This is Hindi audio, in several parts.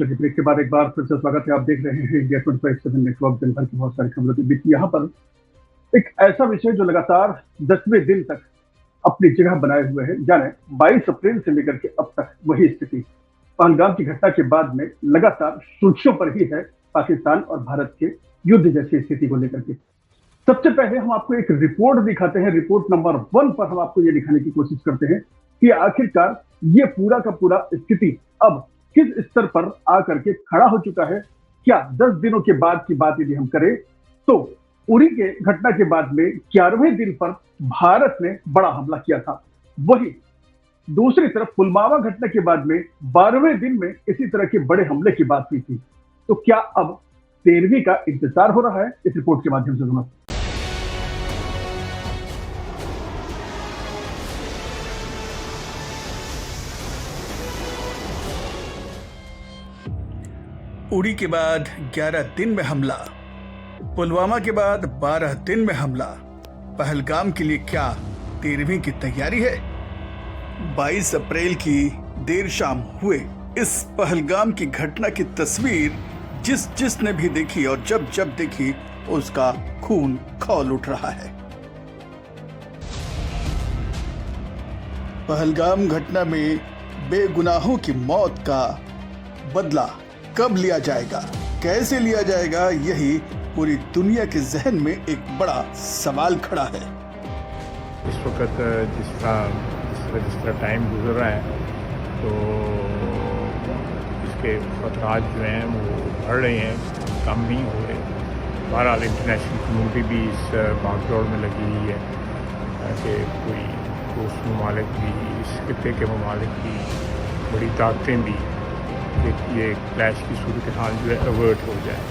चलिए ब्रेक के बाद एक बार फिर से स्वागत है। आप देख रहे हैं इंडिया 24/7 नेटवर्क। दिन भर की बहुत सारी खबरों के बीच यहाँ पर एक ऐसा विषय जो लगातार 10वें दिन तक अपनी जगह बनाए हुए है, जाने 22 अप्रैल से लेकर के अब तक वही स्थिति पहलगाम की घटना के बाद में लगातार सुर्खियों पर ही है पाकिस्तान और भारत के युद्ध जैसी स्थिति को लेकर के। सबसे पहले हम आपको एक रिपोर्ट दिखाते हैं। रिपोर्ट नंबर 1 पर हम आपको ये दिखाने की कोशिश करते हैं कि आखिरकार ये पूरा का पूरा स्थिति अब किस स्तर पर आकर के खड़ा हो चुका है। क्या 10 दिनों के बाद की बात यदि हम करें तो उरी के घटना के बाद में 11वें दिन पर भारत ने बड़ा हमला किया था। वही दूसरी तरफ पुलवामा घटना के बाद में 12वें दिन में इसी तरह के बड़े हमले की बात हुई थी। तो क्या अब 13वीं का इंतजार हो रहा है? इस रिपोर्ट के माध्यम से सुना। उड़ी के बाद 11 दिन में हमला, पुलवामा के बाद 12 दिन में हमला। पहलगाम के लिए क्या 13वीं की तैयारी है? 22 अप्रैल की देर शाम हुए इस पहलगाम की घटना की तस्वीर जिसने भी देखी और जब देखी उसका खून खौल उठ रहा है। पहलगाम घटना में बेगुनाहों की मौत का बदला कब लिया जाएगा, कैसे लिया जाएगा, यही पूरी दुनिया के जहन में एक बड़ा सवाल खड़ा है। इस वक्त जिस तरह टाइम गुजर रहा है तो इसके खतरात जो हैं वो बढ़ रहे हैं, कम नहीं हो रहे। बहरहाल इंटरनेशनल कम्युनिटी भी इस भागदौड़ में लगी हुई है कि कोई दोस्त ममालिक भी, इस खित्ते के ममालिक भी, बड़ी ताकतें भी कि ये क्लैश की सूरत हाल जो है अवर्ट हो जाए।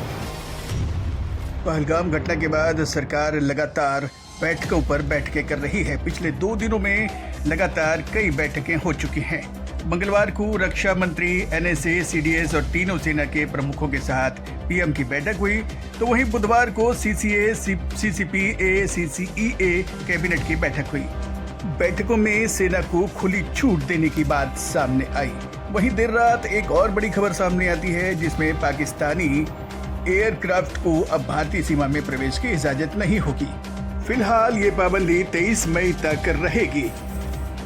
पहलगाम घटना के बाद सरकार लगातार बैठकों पर बैठकें कर रही है। पिछले 2 दिनों में लगातार कई बैठकें हो चुकी हैं। मंगलवार को रक्षा मंत्री, NSA, CDS और तीनों सेना के प्रमुखों के साथ PM की बैठक हुई। तो वहीं बुधवार को CCA, CCP, CCEA कैबिनेट की बैठक हुई। बैठकों में सेना को खुली छूट देने की बात सामने आई। वहीं देर रात एक और बड़ी खबर सामने आती है जिसमें पाकिस्तानी एयरक्राफ्ट को अब भारतीय सीमा में प्रवेश की इजाजत नहीं होगी। फिलहाल ये पाबंदी 23 मई तक रहेगी।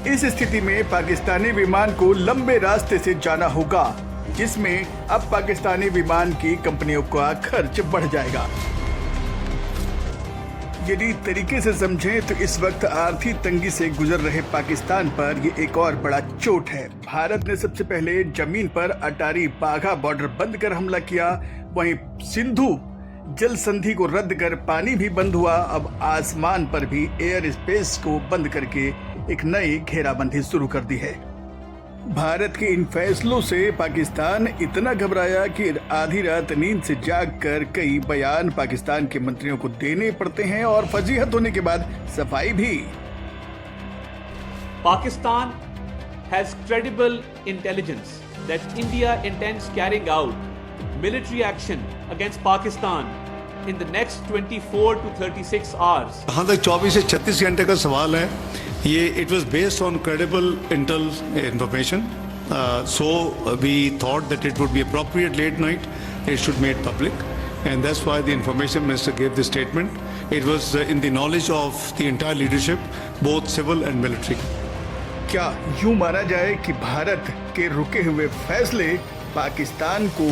इस स्थिति में पाकिस्तानी विमान को लंबे रास्ते से जाना होगा, जिसमें अब पाकिस्तानी विमान की कंपनियों का खर्च बढ़ जाएगा। यदि तरीके से समझें तो इस वक्त आर्थिक तंगी से गुजर रहे पाकिस्तान पर ये एक और बड़ा चोट है। भारत ने सबसे पहले जमीन पर अटारी बाघा बॉर्डर बंद कर हमला किया, वहीं सिंधु जल संधि को रद्द कर पानी भी बंद हुआ। अब आसमान पर भी एयर स्पेस को बंद करके एक नई घेराबंदी शुरू कर दी है। भारत के इन फैसलों से पाकिस्तान इतना घबराया कि आधी रात नींद से जागकर कई बयान पाकिस्तान के मंत्रियों को देने पड़ते हैं और फजीहत होने के बाद सफाई भी। Pakistan has credible intelligence that India intends carrying out military action against Pakistan in the next 24 to 36 hours. हाँ तक 24 से 36 घंटे का सवाल है ये। It was based on credible intel information, so we thought that it would be appropriate late night it should made public and that's why the information minister give the statement. It was in the knowledge of the entire leadership both civil and military. क्या यूं माना जाए कि भारत के रुके हुए फैसले पाकिस्तान को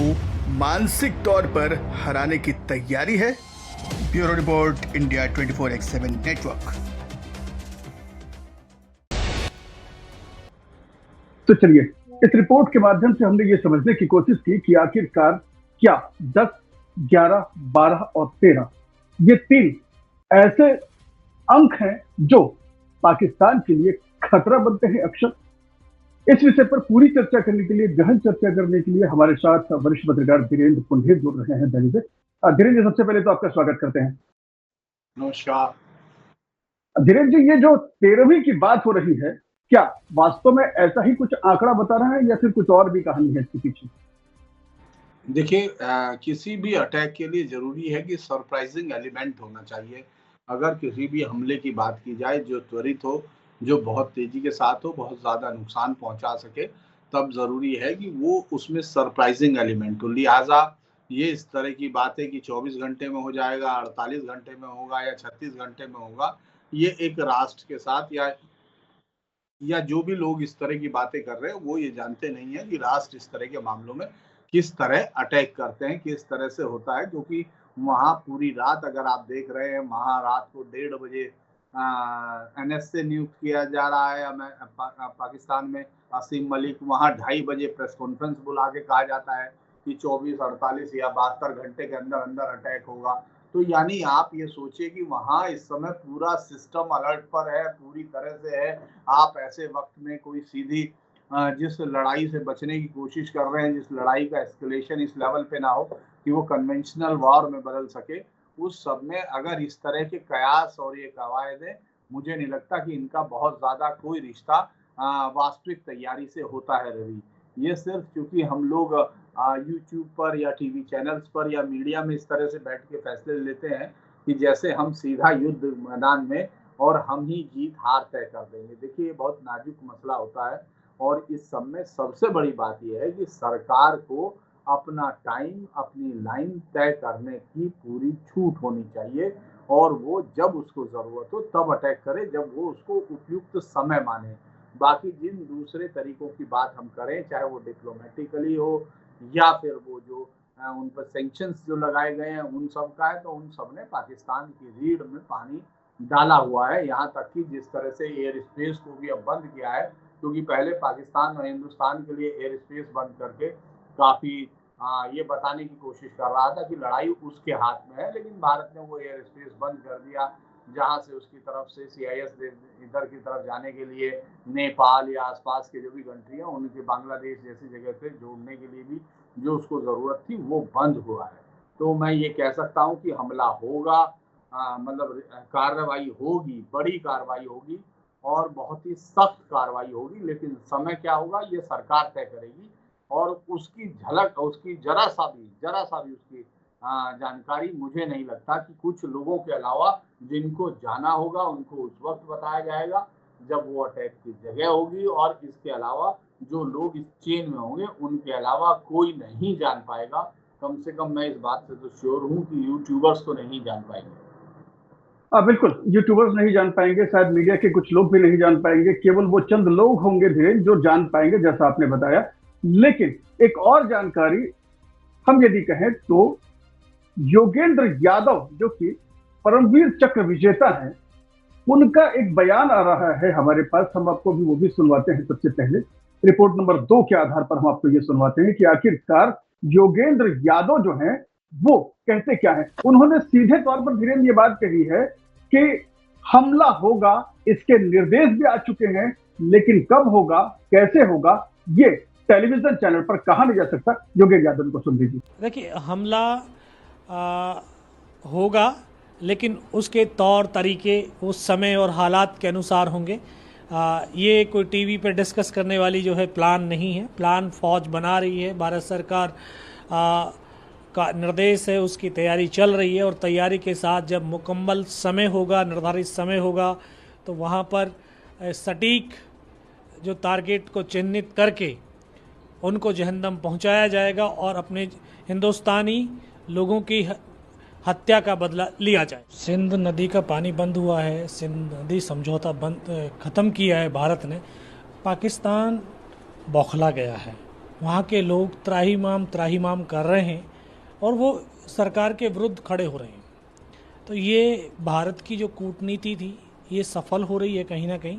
मानसिक तौर पर हराने की तैयारी है? Bureau report, India 24/7 network. तो चलिए इस रिपोर्ट के माध्यम से हमने ये समझने की कोशिश की कि आखिरकार क्या 10, 11, 12 और 13 ये 3 ऐसे अंक हैं जो पाकिस्तान के लिए खतरा बनते हैं अक्सर। इस विषय पर पूरी चर्चा करने के लिए, गहन चर्चा करने के लिए हमारे साथ वरिष्ठ पत्रकार धीरेन्द्र पुंडे जुड़ रहे हैं दिल्ली से। धीरेन्द्र, सबसे पहले तो आपका स्वागत करते हैं। नमस्कार। धीरेन्द्र जी, ये जो 13वीं की बात हो रही है, क्या वास्तव में ऐसा ही कुछ आंकड़ा बता रहा है या फिर कुछ और भी कहानी है इसके पीछे? देखिए, किसी भी अटैक के लिए जरूरी है कि सरप्राइजिंग एलिमेंट होना चाहिए। अगर किसी भी हमले की बात की जाए जो त्वरित हो, जो बहुत तेजी के साथ हो, बहुत ज्यादा नुकसान पहुंचा सके, तब जरूरी है कि वो उसमें सरप्राइजिंग एलिमेंट हो। लिहाजा ये इस तरह की बात है कि 24 घंटे में हो जाएगा, 48 घंटे में होगा या 36 घंटे में होगा, ये एक राष्ट्र के साथ या जो भी लोग इस तरह की बातें कर रहे हैं वो ये जानते नहीं है कि राष्ट्र इस तरह के मामलों में किस तरह अटैक करते हैं, किस तरह से होता है। क्योंकि वहां पूरी रात अगर आप देख रहे हैं, वहां रात को 1:30 बजे एनएस से नियुक्त किया जा रहा है पाकिस्तान में असीम मलिक, वहां 2:30 बजे प्रेस कॉन्फ्रेंस बुला के कहा जाता है कि 24, 48 या 72 घंटे के अंदर अंदर अटैक होगा। तो यानी आप ये सोचिए कि वहां इस समय पूरा सिस्टम अलर्ट पर है, पूरी तरह से है। आप ऐसे वक्त में कोई सीधी जिस लड़ाई से बचने की कोशिश कर रहे हैं, जिस लड़ाई का एस्केलेशन इस लेवल पे ना हो कि वो कन्वेंशनल वॉर में बदल सके, उस सब में अगर इस तरह के कयास और ये कवायद है, मुझे नहीं लगता कि इनका बहुत ज्यादा कोई रिश्ता वास्तविक तैयारी से होता है रवि। ये सिर्फ क्योंकि हम लोग यूट्यूब पर या टीवी चैनल्स पर या मीडिया में इस तरह से बैठ के फैसले लेते हैं कि जैसे हम सीधा युद्ध मैदान में और हम ही जीत हार तय कर देंगे। देखिए, ये बहुत नाजुक मसला होता है और इस सब में सबसे बड़ी बात यह है कि सरकार को अपना टाइम, अपनी लाइन तय करने की पूरी छूट होनी चाहिए और वो जब उसको जरूरत हो तब अटैक करे, जब वो उसको उपयुक्त समय माने। बाकी जिन दूसरे तरीकों की बात हम करें, चाहे वो डिप्लोमेटिकली हो या फिर वो जो उन पर सैंक्शंस जो लगाए गए हैं उन सब का है, तो उन सब ने पाकिस्तान की रीढ़ में पानी डाला हुआ है। यहाँ तक कि जिस तरह से एयर स्पेस को भी अब बंद किया है, क्योंकि पहले पाकिस्तान और हिंदुस्तान के लिए एयर स्पेस बंद करके काफ़ी ये बताने की कोशिश कर रहा था कि लड़ाई उसके हाथ में है, लेकिन भारत ने वो एयर स्पेस बंद कर दिया जहां से उसकी तरफ से CIS इधर की तरफ जाने के लिए नेपाल या आसपास के जो भी कंट्री हैं उनके बांग्लादेश जैसी जगह से जोड़ने के लिए भी जो उसको ज़रूरत थी वो बंद हुआ है। तो मैं ये कह सकता हूँ कि हमला होगा, मतलब कार्रवाई होगी, बड़ी कार्रवाई होगी और बहुत ही सख्त कार्रवाई होगी, लेकिन समय क्या होगा ये सरकार तय करेगी और उसकी झलक, उसकी जरा सा भी उसकी जानकारी मुझे नहीं लगता कि कुछ लोगों के अलावा जिनको जाना होगा उनको उस वक्त बताया जाएगा जब वो अटैक की जगह होगी, और इसके अलावा जो लोग इस चेन में होंगे उनके अलावा कोई नहीं जान पाएगा। कम से कम मैं इस बात से तो श्योर हूँ कि यूट्यूबर्स तो नहीं जान पाएंगे। बिल्कुल, यूट्यूबर्स नहीं जान पाएंगे, शायद मीडिया के कुछ लोग भी नहीं जान पाएंगे, केवल वो चंद लोग होंगे धीरेन्द्र जो जान पाएंगे, जैसा आपने बताया। लेकिन एक और जानकारी हम यदि कहें तो योगेंद्र यादव जो कि परमवीर चक्र विजेता हैं, उनका एक बयान आ रहा है हमारे पास, हम आपको भी वो भी सुनवाते हैं। सबसे पहले रिपोर्ट नंबर 2 के आधार पर हम आपको ये सुनवाते हैं कि आखिरकार योगेंद्र यादव जो हैं वो कहते क्या हैं। उन्होंने सीधे तौर पर धीरेन्द्र ये बात कही है कि हमला होगा, इसके निर्देश भी आ चुके हैं, लेकिन कब होगा, कैसे होगा, ये टेलीविजन चैनल पर कहा नहीं जा सकता। योगेंद्र यादव को सुन लीजिए। देखिए, हमला होगा, लेकिन उसके तौर तरीके उस समय और हालात के अनुसार होंगे। ये कोई टीवी पे डिस्कस करने वाली जो है प्लान नहीं है। प्लान फौज बना रही है, भारत सरकार का निर्देश है, उसकी तैयारी चल रही है और तैयारी के साथ जब मुकम्मल समय होगा, निर्धारित समय होगा, तो वहाँ पर सटीक जो टारगेट को चिन्हित करके उनको जहन्नम पहुँचाया जाएगा और अपने हिंदुस्तानी लोगों की हत्या का बदला लिया जाए। सिंध नदी का पानी बंद हुआ है, सिंध नदी समझौता ख़त्म किया है भारत ने। पाकिस्तान बौखला गया है, वहाँ के लोग त्राहिमाम कर रहे हैं और वो सरकार के विरुद्ध खड़े हो रहे हैं। तो ये भारत की जो कूटनीति थी ये सफल हो रही है कहीं ना कहीं,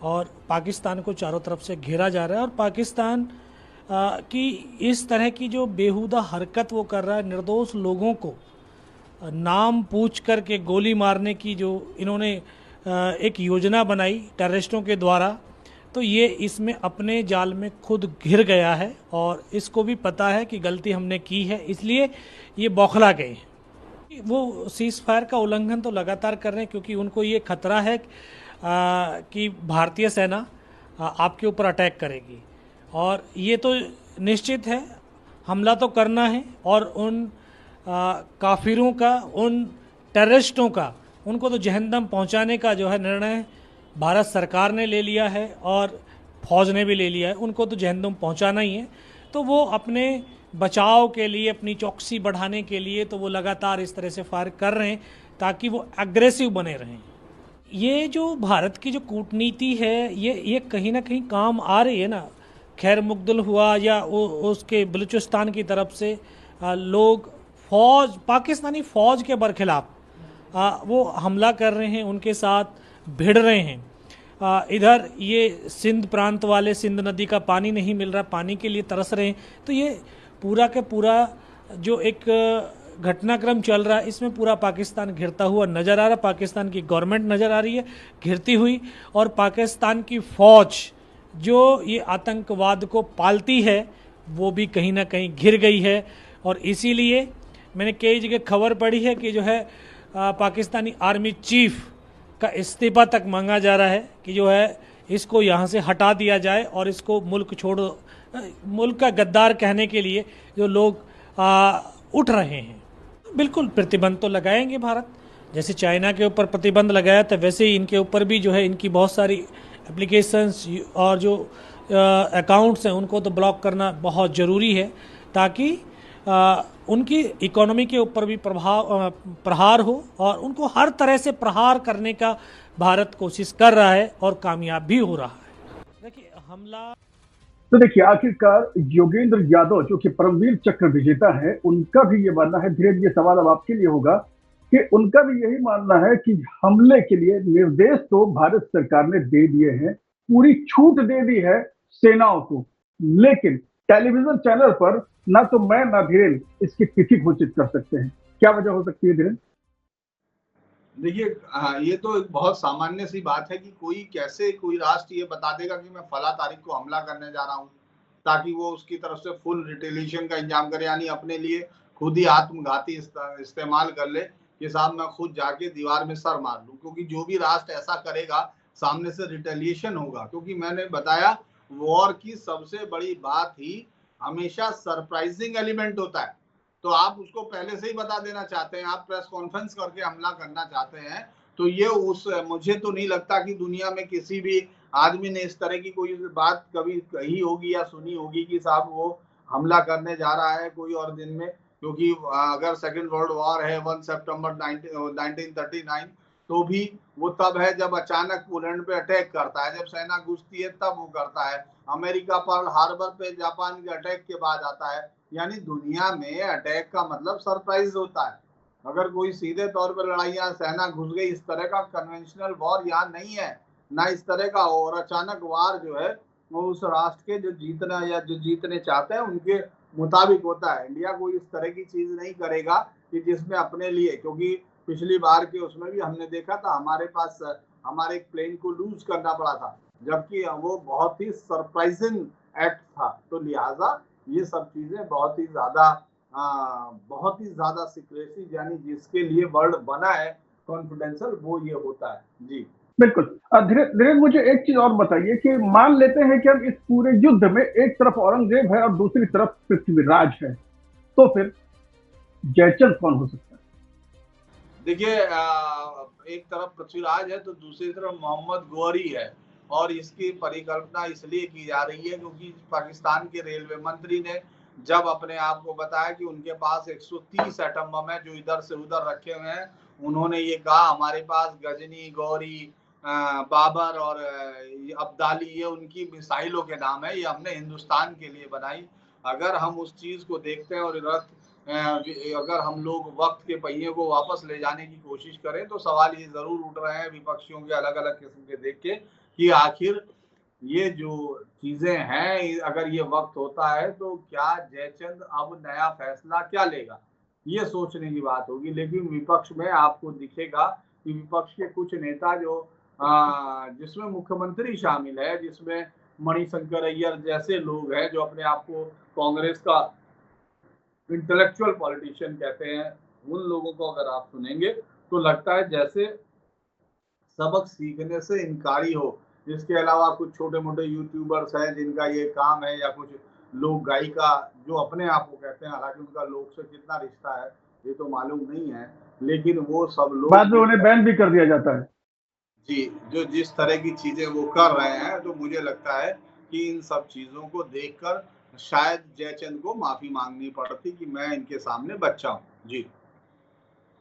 और पाकिस्तान को चारों तरफ से घेरा जा रहा है। और पाकिस्तान की इस तरह की जो बेहुदा हरकत वो कर रहा है, निर्दोष लोगों को नाम पूछ कर के गोली मारने की जो इन्होंने एक योजना बनाई टेररिस्टों के द्वारा, तो ये इसमें अपने जाल में खुद घिर गया है और इसको भी पता है कि गलती हमने की है, इसलिए ये बौखला गए हैं। वो सीज़ फायर का उल्लंघन तो लगातार कर रहे हैं क्योंकि उनको ये खतरा है कि भारतीय सेना आपके ऊपर अटैक करेगी, और ये तो निश्चित है हमला तो करना है। और उन काफिरों का, उन टेररिस्टों का, उनको तो जहन्नम पहुंचाने का जो है निर्णय भारत सरकार ने ले लिया है और फौज ने भी ले लिया है, उनको तो जहन्नुम पहुंचाना ही है। तो वो अपने बचाव के लिए, अपनी चौकसी बढ़ाने के लिए तो वो लगातार इस तरह से फायर कर रहे हैं ताकि वो एग्रेसिव बने रहें। ये जो भारत की जो कूटनीति है ये कहीं ना कहीं काम आ रही है ना। खैर मुकदल हुआ या उसके बलूचिस्तान की तरफ से लोग पाकिस्तानी फ़ौज के बरखिलाफ वो हमला कर रहे हैं, उनके साथ भिड़ रहे हैं। इधर ये सिंध प्रांत वाले सिंध नदी का पानी नहीं मिल रहा, पानी के लिए तरस रहे हैं। तो ये पूरा के पूरा जो एक घटनाक्रम चल रहा है, इसमें पूरा पाकिस्तान घिरता हुआ नज़र आ रहा है। पाकिस्तान की गवर्नमेंट नज़र आ रही है घिरती हुई, और पाकिस्तान की फ़ौज जो ये आतंकवाद को पालती है वो भी कहीं ना कहीं घिर गई है। और इसीलिए मैंने कई जगह खबर पढ़ी है कि जो है पाकिस्तानी आर्मी चीफ का इस्तीफ़ा तक मांगा जा रहा है कि जो है इसको यहाँ से हटा दिया जाए और इसको मुल्क का गद्दार कहने के लिए जो लोग उठ रहे हैं। बिल्कुल प्रतिबंध तो लगाएंगे भारत, जैसे चाइना के ऊपर प्रतिबंध लगाया था वैसे ही इनके ऊपर भी जो है इनकी बहुत सारी एप्लीकेशंस और जो अकाउंट्स हैं उनको तो ब्लॉक करना बहुत ज़रूरी है, ताकि उनकी इकोनॉमी के ऊपर भी प्रहार हो, और उनको हर तरह से प्रहार करने का भारत कोशिश कर रहा है और कामयाब भी हो रहा है। देखिए हमला तो देखिए आखिरकार योगेंद्र यादव जो कि परमवीर चक्र विजेता है, उनका भी ये मानना है, धीरे ये सवाल अब आपके लिए होगा कि उनका भी यही मानना है कि हमले के लिए निर्देश तो भारत सरकार ने दे दिए हैं, पूरी छूट दे दी है सेनाओं को, लेकिन टेलीविजन चैनल पर ना तो मैं ना धीरेन्द्र इसकी तिथि घोषित कर सकते हैं। क्या वजह हो सकती है धीरेन्द्र? देखिए ये तो एक बहुत सामान्य सी बात है कि कोई राष्ट्र ये बता देगा कि मैं फला तारीख को हमला करने जा रहा हूँ, ताकि वो उसकी तरफ से फुल रिटेलिएशन का इंतजाम करे, यानी अपने लिए खुद ही आत्मघाती इस्तेमाल कर ले कि साहब मैं खुद जाके दीवार में सर मार लूं। क्योंकि जो भी राष्ट्र ऐसा करेगा सामने से रिटेलिएशन होगा, क्योंकि मैंने बताया वॉर की सबसे बड़ी बात ही हमेशा सरप्राइजिंग एलिमेंट होता है। तो आप उसको पहले से ही बता देना चाहते हैं, आप प्रेस कॉन्फ्रेंस करके हमला करना चाहते हैं, तो ये मुझे तो नहीं लगता कि दुनिया में किसी भी आदमी ने इस तरह की कोई बात कभी कही होगी या सुनी होगी कि साहब वो हमला करने जा रहा है कोई और दिन में। क्योंकि अगर सेकेंड वर्ल्ड वॉर है 1 सितंबर 1939, तो भी वो तब है जब अचानक पोलैंड पे अटैक करता है, जब सेना घुसती है तब वो करता है। अमेरिका पर्ल हार्बर पे जापान के अटैक के बाद आता है। यानी दुनिया में अटैक का मतलब सरप्राइज होता है। अगर कोई सीधे तौर पर लड़ाइयाँ सेना घुस गई, इस तरह का कन्वेंशनल वॉर यहाँ नहीं है, ना इस तरह का। और अचानक वार जो है वो उस राष्ट्र के जो जीतना या जो जीतने चाहते हैं उनके मुताबिक होता है। इंडिया कोई इस तरह की चीज नहीं करेगा कि जिसमें अपने लिए, क्योंकि पिछली बार के उसमें भी हमने देखा था हमारे एक प्लेन को लूज करना पड़ा था, जबकि वो बहुत ही सरप्राइजिंग एक्ट था। तो लिहाजा ये सब चीजें बहुत ही ज्यादा सीक्रेसी, यानी जिसके लिए वर्ड बना है कॉन्फिडेंशियल, वो ये होता है। जी बिल्कुल। धीरेन्द्र मुझे एक चीज और बताइए कि मान लेते हैं कि हम इस पूरे युद्ध में एक तरफ औरंगजेब है और दूसरी तरफ पृथ्वीराज है, तो फिर जयचंद कौन हो सकता है? देखिए एक तरफ पृथ्वीराज है तो दूसरी तरफ मोहम्मद गौरी है, और इसकी परिकल्पना इसलिए की जा रही है क्योंकि पाकिस्तान के रेलवे मंत्री ने जब अपने आप को बताया कि उनके पास 130 एटम बम है जो इधर से उधर रखे हुए हैं, उन्होंने ये कहा हमारे पास गजनी, गौरी, बाबर और अब्दाली, ये उनकी मिसाइलों के नाम है, ये हमने हिंदुस्तान के लिए बनाई। अगर हम उस चीज को देखते हैं और अगर हम लोग वक्त के पहिए को वापस ले जाने की कोशिश करें, तो सवाल ये जरूर उठ रहे हैं विपक्षियों के अलग अलग किस्म के देख के कि आखिर ये जो चीजें हैं, अगर ये वक्त होता है तो क्या जयचंद अब नया फैसला क्या लेगा, ये सोचने की बात होगी। लेकिन विपक्ष में आपको दिखेगा कि विपक्ष के कुछ नेता जो जिसमें मुख्यमंत्री शामिल है, जिसमें मणिशंकर अय्यर जैसे लोग हैं जो अपने आप को कांग्रेस का इंटेलेक्चुअल पॉलिटिशियन कहते हैं, उन लोगों को अगर आप सुनेंगे तो लगता है जैसे सबक सीखने से इनकारी हो। इसके अलावा कुछ छोटे मोटे यूट्यूबर्स हैं जिनका ये काम है, या कुछ लोक गायिका जो अपने आप को कहते हैं, हालांकि उनका लोक से कितना रिश्ता है ये तो मालूम नहीं है, लेकिन वो सब लोग बाद में उन्हें बैन भी कर दिया जाता है। जी, जो जिस तरह की चीजें वो कर रहे हैं, तो मुझे लगता है कि इन सब चीजों को देखकर शायद जयचंद को माफी मांगनी पड़ती कि मैं इनके सामने बच्चा हूं। जी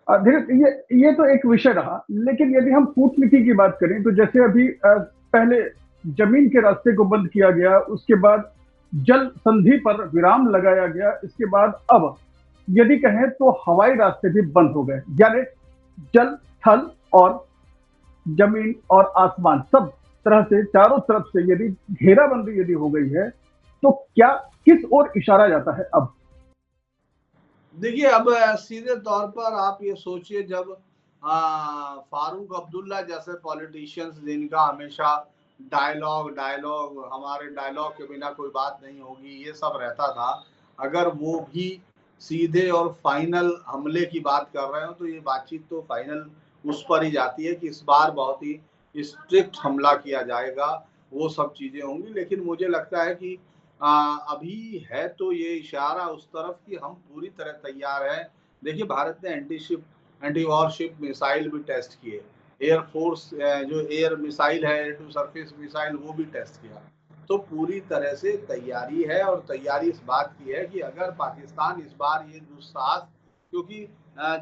धीरज, ये तो एक विषय रहा, लेकिन यदि हम कूटनीति की बात करें तो जैसे अभी पहले जमीन के रास्ते को बंद किया गया, उसके बाद जल संधि पर विराम लगाया गया, इसके बाद अब यदि कहें तो हवाई रास्ते भी बंद हो गए, यानी जल, थल और जमीन और आसमान सब तरह से चारों तरफ से यदि घेराबंदी यदि हो गई है तो क्या किस ओर इशारा जाता है अब? देखिए, अब सीधे तौर पर आप ये सोचिए, जब फारूक अब्दुल्ला जैसे पॉलिटिशियंस जिनका हमेशा डायलॉग हमारे डायलॉग के बिना कोई बात नहीं होगी, ये सब रहता था, अगर वो भी सीधे और फाइनल हमले की बात कर रहे हो तो ये बातचीत तो फाइनल उस पर ही जाती है कि इस बार बहुत ही स्ट्रिक्ट हमला किया जाएगा, वो सब चीजें होंगी। लेकिन मुझे लगता है कि अभी है तो ये इशारा उस तरफ कि हम पूरी तरह तैयार हैं। देखिए, भारत ने एंटी वॉरशिप मिसाइल भी टेस्ट किए, एयरफोर्स जो एयर मिसाइल है, एयर टू सरफेस मिसाइल, वो भी टेस्ट किया। तो पूरी तरह से तैयारी है, और तैयारी इस बात की है कि अगर पाकिस्तान इस बार ये दुस्साहस, क्योंकि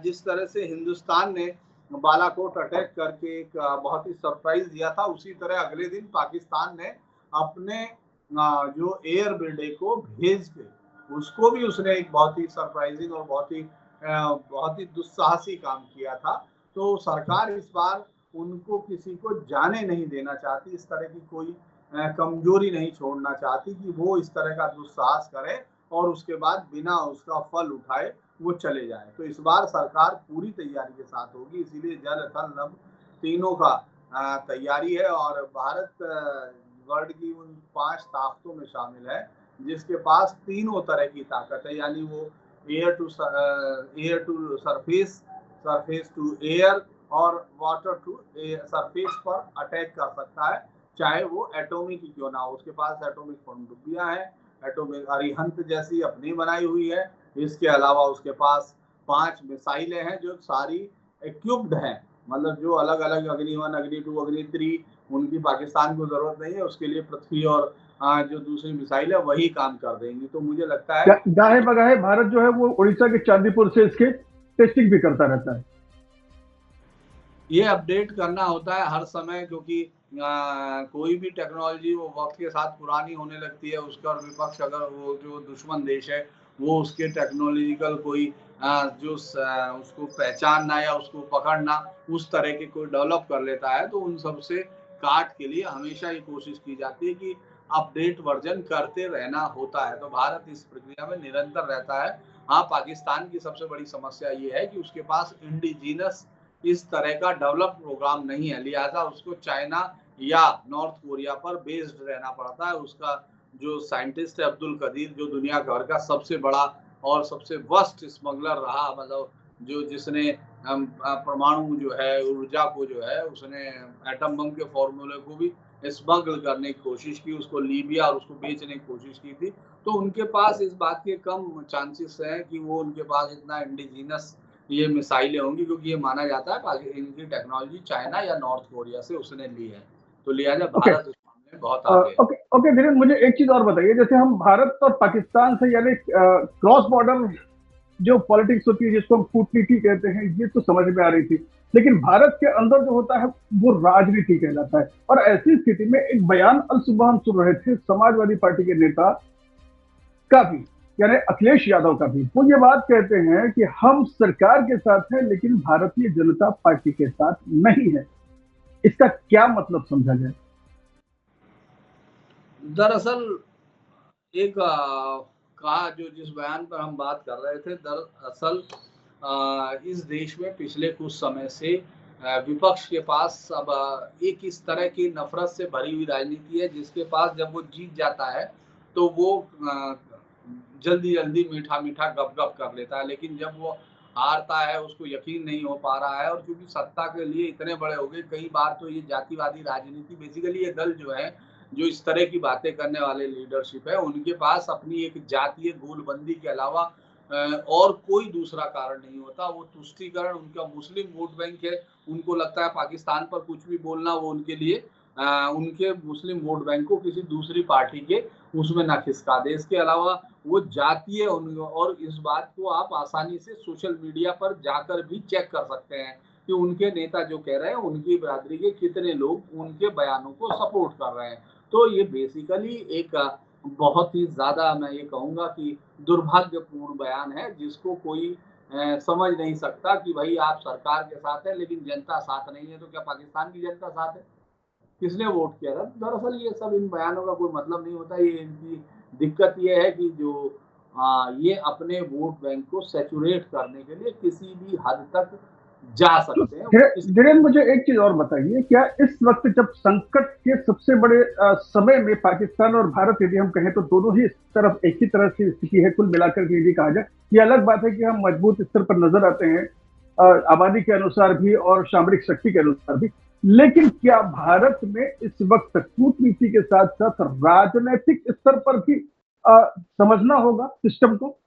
जिस तरह से हिंदुस्तान ने बालाकोट अटैक करके एक बहुत ही सरप्राइज दिया था, उसी तरह अगले दिन पाकिस्तान ने अपने जो एयर ब्रिगेड को भेज के उसको भी उसने एक बहुत ही सरप्राइजिंग और बहुत ही दुस्साहसी काम किया था। तो सरकार इस बार उनको किसी को जाने नहीं देना चाहती, इस तरह की कोई कमजोरी नहीं छोड़ना चाहती कि वो इस तरह का दुस्साहस करे और उसके बाद बिना उसका फल उठाए वो चले जाए। तो इस बार सरकार पूरी तैयारी के साथ होगी, इसीलिए जल, थल, नभ तीनों का तैयारी है। और भारत वर्ल्ड की उन 5 ताकतों में शामिल है जिसके पास तीनों तरह की ताकत है, यानी वो air to surface, surface to air और वाटर टू सरफेस पर अटैक कर सकता है, चाहे वो एटॉमिक ही क्यों ना हो। उसके पास एटॉमिक पनडुब्बियां हैं, एटॉमिक अरिहंत जैसी अपनी बनाई हुई है। इसके अलावा उसके पास 5 मिसाइलें हैं जो सारी इक्विप्ड हैं, मतलब जो अलग अलग अग्नि 1, अग्नि 2, अग्नि 3, उनकी पाकिस्तान को जरूरत नहीं है, उसके लिए पृथ्वी और जो दूसरी मिसाइल है वही काम कर देंगी। तो मुझे लगता है गाहे बगाहे भारत जो है वो उड़ीसा के चांदीपुर से इसके टेस्टिंग भी करता रहता है। ये अपडेट करना होता है हर समय, क्योंकि कोई भी टेक्नोलॉजी वो वक्त के साथ पुरानी होने लगती है, उसका विपक्ष अगर वो जो दुश्मन देश है वो उसके टेक्नोलॉजिकल कोई जो उसको पहचानना या उसको पकड़ना उस तरह के कोई डेवलप कर लेता है, तो उन सब से काट के लिए हमेशा ये कोशिश की जाती है कि अपडेट वर्जन करते रहना होता है। तो भारत इस प्रक्रिया में निरंतर रहता है। हाँ, पाकिस्तान की सबसे बड़ी समस्या ये है कि उसके पास इंडिजीनस इस तरह का डेवलप प्रोग्राम नहीं है, लिहाजा उसको चाइना या नॉर्थ कोरिया पर बेस्ड रहना पड़ता है। उसका जो साइंटिस्ट है अब्दुल कदीर, जो दुनिया भर का सबसे बड़ा और सबसे वर्स्ट स्मगलर रहा, मतलब जो जिसने परमाणु जो है ऊर्जा को जो है उसने एटम बम के फॉर्मूले को भी स्मगल करने की कोशिश की, उसको लीबिया और उसको बेचने की कोशिश की थी। तो उनके पास इस बात के कम चांसेस हैं कि वो उनके पास इतना इंडिजीनस ये मिसाइलें होंगी, क्योंकि ये माना जाता है इनकी टेक्नोलॉजी चाइना या नॉर्थ कोरिया से उसने ली है। तो लिहाजा भारत इस मामले में बहुत आगे है। ओके धीरेन्द्र, मुझे एक चीज और बताइए, जैसे हम भारत और पाकिस्तान से यानी क्रॉस बॉर्डर जो पॉलिटिक्स होती है जिसको हम कूटनीति कहते हैं, ये तो समझ में आ रही थी, लेकिन भारत के अंदर जो होता है वो राजनीति कहलाता है। और ऐसी स्थिति में एक बयान अल सुबह हम सुन रहे थे समाजवादी पार्टी के नेता का भी, यानी अखिलेश यादव का भी, वो ये बात कहते हैं कि हम सरकार के साथ हैं लेकिन भारतीय जनता पार्टी के साथ नहीं है। इसका क्या मतलब समझा जाए? दरअसल एक कहा जो जिस बयान पर हम बात कर रहे थे, दरअसल इस देश में पिछले कुछ समय से विपक्ष के पास अब एक इस तरह की नफरत से भरी हुई राजनीति है जिसके पास जब वो जीत जाता है तो वो जल्दी जल्दी मीठा मीठा गप गप कर लेता है, लेकिन जब वो हारता है उसको यकीन नहीं हो पा रहा है। और क्योंकि सत्ता के लिए इतने बड़े हो गए, कई बार तो ये जातिवादी राजनीति, बेसिकली ये दल जो है जो इस तरह की बातें करने वाले लीडरशिप है, उनके पास अपनी एक जातीय गोलबंदी के अलावा और कोई दूसरा कारण नहीं होता। वो तुष्टीकरण, उनका मुस्लिम वोट बैंक है, उनको लगता है पाकिस्तान पर कुछ भी बोलना वो उनके लिए उनके मुस्लिम वोट बैंक को किसी दूसरी पार्टी के उसमें ना खिसका दे। इसके अलावा वो जातीय और इस बात को आप आसानी से सोशल मीडिया पर जाकर भी चेक कर सकते हैं कि उनके नेता जो कह रहे हैं उनकी बिरादरी के कितने लोग उनके बयानों को सपोर्ट कर रहे हैं। तो ये बेसिकली एक बहुत ही ज़्यादा मैं ये कहूँगा कि दुर्भाग्यपूर्ण बयान है, जिसको कोई समझ नहीं सकता कि भाई आप सरकार के साथ है लेकिन जनता साथ नहीं है, तो क्या पाकिस्तान की जनता साथ है? किसने वोट किया था? दरअसल ये सब इन बयानों का कोई मतलब नहीं होता। ये इनकी दिक्कत ये है कि जो ये अपने वोट बैंक को सैचुरेट करने के लिए किसी भी हद तक जा सकते हैं। धीरेन्द्र, मुझे एक चीज और बताइए, क्या इस वक्त जब संकट के सबसे बड़े समय में पाकिस्तान और भारत, यदि हम कहें तो दोनों ही तरफ एक ही तरह की स्थिति है, कुल मिलाकर के यदि कहा जाए, ये अलग बात है कि हम मजबूत स्तर पर नजर आते हैं आबादी के अनुसार भी और सामरिक शक्ति के अनुसार भी, लेकिन क्या भारत में इस वक्त कूटनीति के साथ साथ राजनीतिक स्तर पर भी समझना होगा सिस्टम को?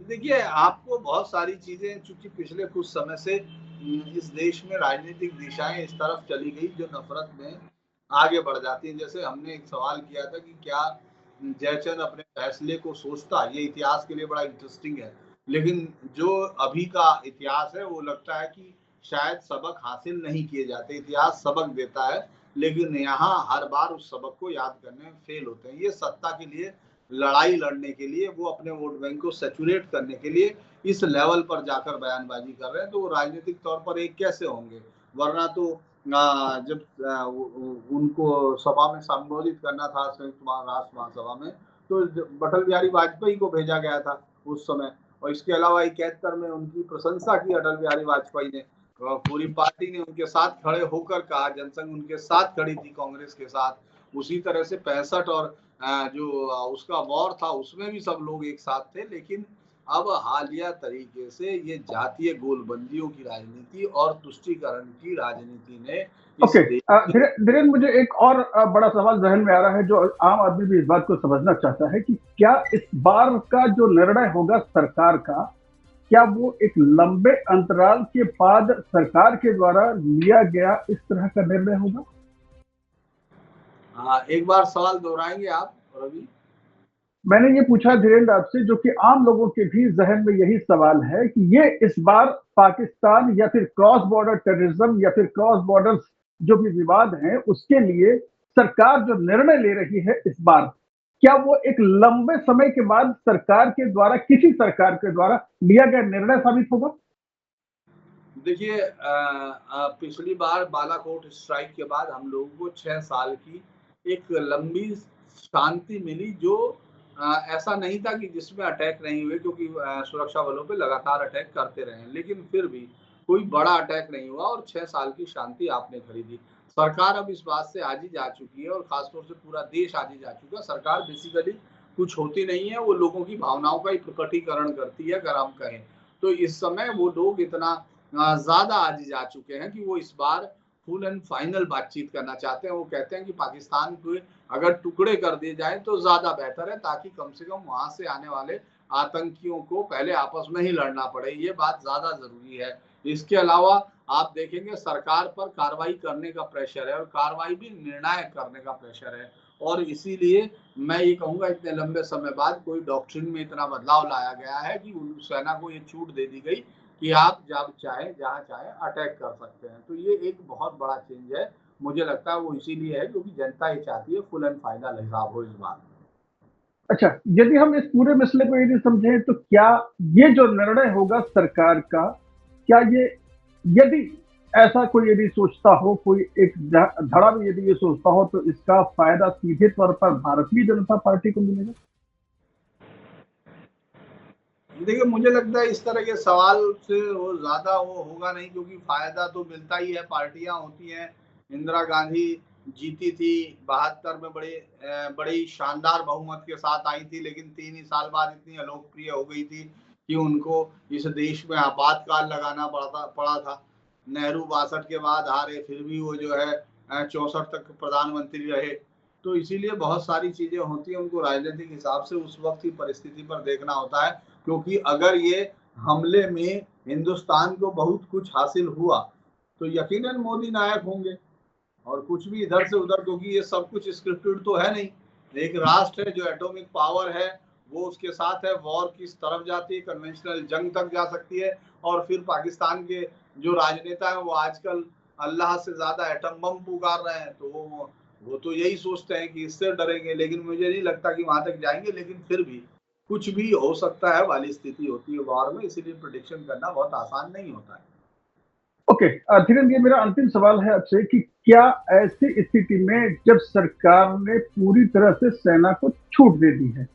देखिए, आपको बहुत सारी चीजें, चूंकि पिछले कुछ समय से इस देश में राजनीतिक दिशाएं इस तरफ चली गई जो नफरत में आगे बढ़ जाती है। जैसे हमने एक सवाल किया था कि क्या जयचंद अपने फैसले को सोचता, ये इतिहास के लिए बड़ा इंटरेस्टिंग है, लेकिन जो अभी का इतिहास है वो लगता है कि शायद सबक हासिल नहीं किए जाते। इतिहास सबक देता है लेकिन यहाँ हर बार उस सबक को याद करने में फेल होते हैं। ये सत्ता के लिए लड़ाई लड़ने के लिए, वो अपने वोट बैंक को सैचुरेट करने के लिए इस लेवल पर जाकर बयानबाजी कर रहे हैं, तो वो राजनीतिक तौर पर एक कैसे होंगे? वरना तो जब उनको सभा में संबोधित करना था संयुक्त राष्ट्र महासभा में, तो अटल बिहारी वाजपेयी को भेजा गया था उस समय, और इसके अलावा 71 में उनकी प्रशंसा की अटल बिहारी वाजपेयी ने, पूरी पार्टी ने उनके साथ खड़े होकर कहा, जनसंघ उनके साथ खड़ी थी कांग्रेस के साथ। उसी तरह से 65 और जो उसका वॉर था उसमें भी सब लोग एक साथ थे। लेकिन अब हालिया तरीके से ये जातीय गोलबंदियों की राजनीति और तुष्टीकरण की राजनीति ने धीरेन्द्र, मुझे एक और बड़ा सवाल जहन में आ रहा है जो आम आदमी भी इस बात को समझना चाहता है कि क्या इस बार का जो निर्णय होगा सरकार का, क्या वो एक लंबे अंतराल के बाद सरकार के द्वारा लिया गया इस तरह का निर्णय होगा? एक बार सवाल दोहराएंगे आप रवि? मैंने ये पूछा धीरेन्द्र आपसे, जो कि आम लोगों के भी जहन में यही सवाल है कि ये इस बार पाकिस्तान या फिर क्रॉस बॉर्डर टेररिज्म या फिर क्रॉस बॉर्डर जो भी विवाद हैं उसके लिए सरकार जो निर्णय ले रही है इस बार, क्या वो एक लंबे समय के बाद सरकार के द्वारा, किसी सरकार के द्वारा लिया गया निर्णय साबित होगा? देखिए, पिछली बार बालाकोट स्ट्राइक के बाद हम लोगों को 6 साल की एक लंबी शांति मिली, जो ऐसा नहीं था कि जिसमें अटैक नहीं हुए, क्योंकि सुरक्षा बलों पे लगातार अटैक करते रहे, लेकिन फिर भी कोई बड़ा अटैक नहीं हुआ और 6 साल की शांति आपने खरीदी। सरकार अब इस बात से आजी जा चुकी है और खासतौर से पूरा देश आजी जा चुका है। सरकार बेसिकली कुछ होती नहीं है, वो लोगों की भावनाओं का ही प्रकटीकरण करती है। अगर हम कहें तो इस समय वो लोग इतना ज्यादा आजी जा चुके हैं कि वो इस बार फुल एंड फाइनल बातचीत करना चाहते हैं। वो कहते हैं कि पाकिस्तान को अगर टुकड़े कर दिए जाए तो ज्यादा बेहतर है, ताकि कम से कम वहां से आने वाले आतंकियों को पहले आपस में ही लड़ना पड़े। ये बात ज्यादा जरूरी है। इसके अलावा आप देखेंगे सरकार पर कार्रवाई करने का प्रेशर है और कार्रवाई भी निर्णायक करने का प्रेशर है, और इसीलिए मैं ये कहूँगा इतने लंबे समय बाद कोई डॉक्ट्रिन में इतना बदलाव लाया गया है कि सेना को ये छूट दे दी गई कि आप जब चाहे जहाँ चाहे अटैक कर सकते हैं। तो ये एक बहुत बड़ा चेंज है। मुझे लगता है वो इसीलिए है क्योंकि जनता ये चाहती है फुल एंड फाइनल हिसाब हो इस बार। अच्छा, यदि हम इस पूरे मसले को यदि समझें तो क्या ये जो निर्णय होगा सरकार का, क्या ये, यदि ऐसा कोई यदि सोचता हो, कोई एक धड़ा में यदि ये सोचता हो, तो इसका फायदा सीधे तौर पर भारतीय जनता पार्टी को मिलेगा? देखिए, मुझे लगता है इस तरह के सवाल से वो ज्यादा वो होगा नहीं, क्योंकि फायदा तो मिलता ही है। पार्टियां होती हैं, इंदिरा गांधी जीती थी 72 में बड़ी शानदार बहुमत के साथ आई थी, लेकिन 3 ही साल बाद इतनी अलोकप्रिय हो गई थी कि उनको इस देश में आपातकाल लगाना पड़ा था। नेहरू 62 के बाद हारे, फिर भी वो जो है 64 तक प्रधानमंत्री रहे। तो इसीलिए बहुत सारी चीजें होती हैं, उनको राजनीतिक हिसाब से उस वक्त की परिस्थिति पर देखना होता है, क्योंकि अगर ये हमले में हिंदुस्तान को बहुत कुछ हासिल हुआ तो यकीनन मोदी नायक होंगे। और कुछ भी इधर से उधर, क्योंकि ये सब कुछ स्क्रिप्टेड तो है नहीं। एक राष्ट्र है जो एटॉमिक पावर है, वो उसके साथ है, वॉर किस तरफ जाती है, कन्वेंशनल जंग तक जा सकती है। और फिर पाकिस्तान के जो राजनेता है वो आजकल अल्लाह से ज्यादा एटम बम पुकार रहे हैं, तो वो तो यही सोचते हैं कि इससे डरेंगे, लेकिन मुझे नहीं लगता कि वहां तक जाएंगे। लेकिन फिर भी कुछ भी हो सकता है वाली स्थिति होती है वॉर में, इसीलिए प्रेडिक्शन करना बहुत आसान नहीं होता है। ओके, धीरेन्द्र, ये मेरा अंतिम सवाल है आपसे कि क्या ऐसी स्थिति में जब सरकार ने पूरी तरह से सेना को छूट दे दी है,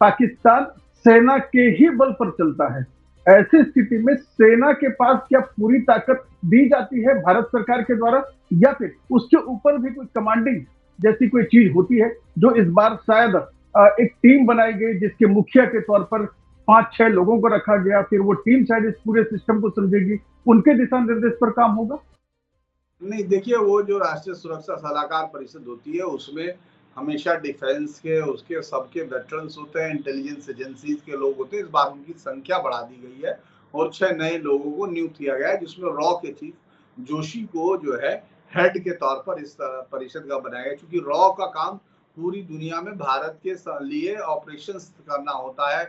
पाकिस्तान सेना के ही बल पर चलता है, ऐसी स्थिति में सेना के पास क्या पूरी ताकत दी जाती है भारत सरकार के द्वारा, या फिर उसके ऊपर भी कोई कमांडिंग जैसी कोई चीज होती है, जो इस बार शायद एक टीम बनाई गई जिसके मुखिया के तौर पर 5-6 लोगों को रखा गया, फिर वो टीम शायद इस पूरे सिस्टम को समझेगी, उनके दिशा निर्देश पर काम होगा? नहीं, देखिए, वो जो राष्ट्रीय सुरक्षा सलाहकार परिषद होती है उसमें हमेशा डिफेंस के, उसके सबके वेटरन्स होते हैं, इंटेलिजेंस एजेंसीज के लोग होते हैं। इस बार उनकी संख्या बढ़ा दी गई है और 6 नए लोगों को नियुक्त किया गया है, जिसमें रॉ के चीफ जोशी को जो है हेड के तौर पर इस परिषद का बनाया गया। क्योंकि रॉ का काम पूरी दुनिया में भारत के लिए ऑपरेशंस करना होता है,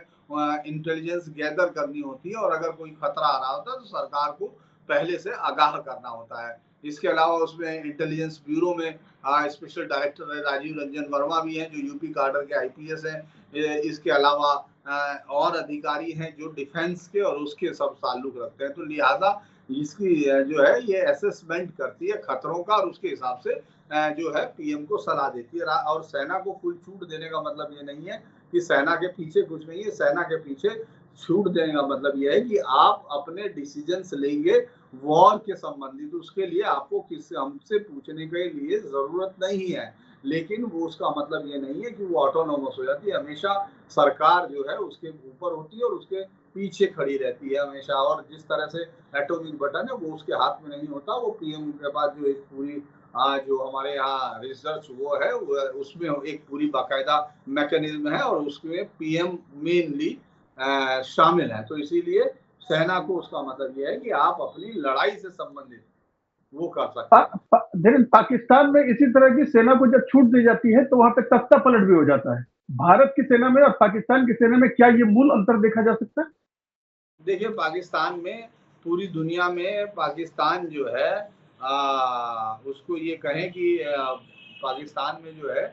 इंटेलिजेंस गैदर करनी होती है, और अगर कोई खतरा आ रहा होता है तो सरकार को पहले से आगाह करना होता है। इसके अलावा उसमें इंटेलिजेंस ब्यूरो में स्पेशल डायरेक्टर राजीव रंजन वर्मा भी हैं, जो यूपी काडर के आईपीएस हैं। इसके अलावा और अधिकारी हैं जो डिफेंस के और उसके सब ताल्लुक रखते हैं। तो लिहाजा इसकी जो है ये असेसमेंट करती है खतरों का, और उसके हिसाब से जो है पीएम को सलाह देती है। और सेना को फुल छूट देने का मतलब ये नहीं है कि सेना के पीछे कुछ नहीं है। सेना के पीछे छूट देने का मतलब यह है कि आप अपने डिसीजंस लेंगे वॉर के संबंधित, उसके लिए आपको किसी हमसे पूछने के लिए जरूरत नहीं है। लेकिन वो उसका मतलब ये नहीं है कि वो ऑटोनोमस हो जाती है। हमेशा सरकार जो है उसके ऊपर होती है और उसके पीछे खड़ी रहती है हमेशा। और जिस तरह से एटॉमिक बटन है वो उसके हाथ में नहीं होता, वो पीएम के पास जो एक पूरी जो हमारे यहाँ रिसर्च वो है उसमें एक पूरी बाकायदा मैकेनिज्म है, और उसमें पीएम मेनली शामिल है। तो इसीलिए सेना को उसका मतलब यह है कि आप अपनी लड़ाई से संबंधित वो कर सकते हैं। पाकिस्तान में इसी तरह की सेना को जब छूट दी जाती है तो वहां पे तख्ता पलट भी हो जाता है। भारत की सेना में और पाकिस्तान की सेना में क्या ये मूल अंतर देखा जा सकता है? देखिए, पाकिस्तान में, पूरी दुनिया में पाकिस्तान जो है उसको ये कहें कि पाकिस्तान में जो है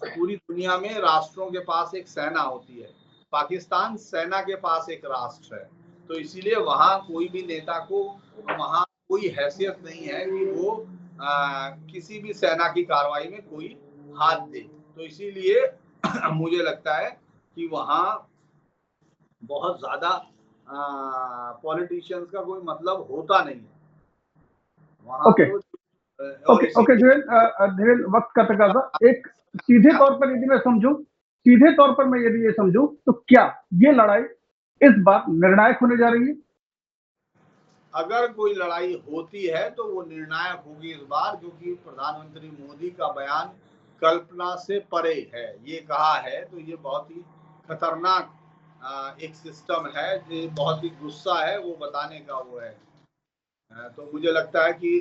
पूरी दुनिया में राष्ट्रों के पास एक सेना होती है। पाकिस्तान सेना के पास एक राष्ट्र है, तो इसीलिए वहां कोई भी नेता को वहां कोई हैसियत नहीं है कि वो किसी भी सेना की कार्रवाई में कोई हाथ दे। तो इसीलिए मुझे लगता है कि वहां बहुत ज्यादा पॉलिटिशियंस का कोई मतलब होता नहीं है वहां। ओके धीरेन्द्र, वक्त का तकाजा, एक सीधे तौर पर यदि मैं समझूं, यदि ये समझूं तो क्या ये लड़ाई इस बार निर्णायक होने जा रही है? अगर कोई लड़ाई होती है तो वो निर्णायक होगी इस बार, क्योंकि प्रधानमंत्री मोदी का बयान कल्पना से परे है, ये कहा है। तो ये बहुत ही खतरनाक एक सिस्टम है, जो बहुत ही गुस्सा है वो बताने का वो है। तो मुझे लगता है कि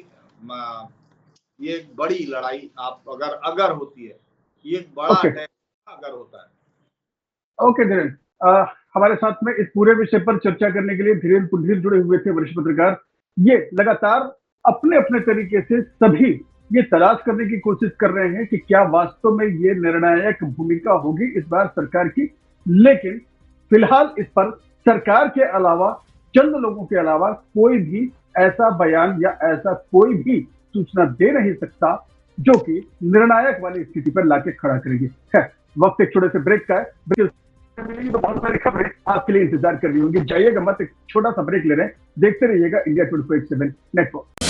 ये एक बड़ी लड़ाई आप अगर होती है, ये एक बड़ा अटैक अगर होता है। ओके धीरेन्द्र, हमारे साथ में इस पूरे विषय पर चर्चा करने के लिए धीरेन्द्र पुंडीर जुड़े हुए थे, वरिष्ठ पत्रकार। ये लगातार अपने अपने तरीके से सभी ये तलाश करने की कोशिश कर रहे हैं कि क्या वास्तव में ये निर्णायक भूमिका होगी इस बार सरकार की। लेकिन फिलहाल इस पर सरकार के अलावा, चंद लोगों के अलावा कोई भी ऐसा बयान या ऐसा कोई भी सूचना दे नहीं सकता जो कि निर्णायक वाली स्थिति पर लाके खड़ा करेगी। है, वक्त एक छोटे से ब्रेक का है, तो बहुत सारी खबरें आपके लिए इंतजार कर रही होंगी। जाइएगा मत, एक छोटा सा ब्रेक ले रहे हैं, देखते रहिएगा इंडिया 24/7 नेटवर्क।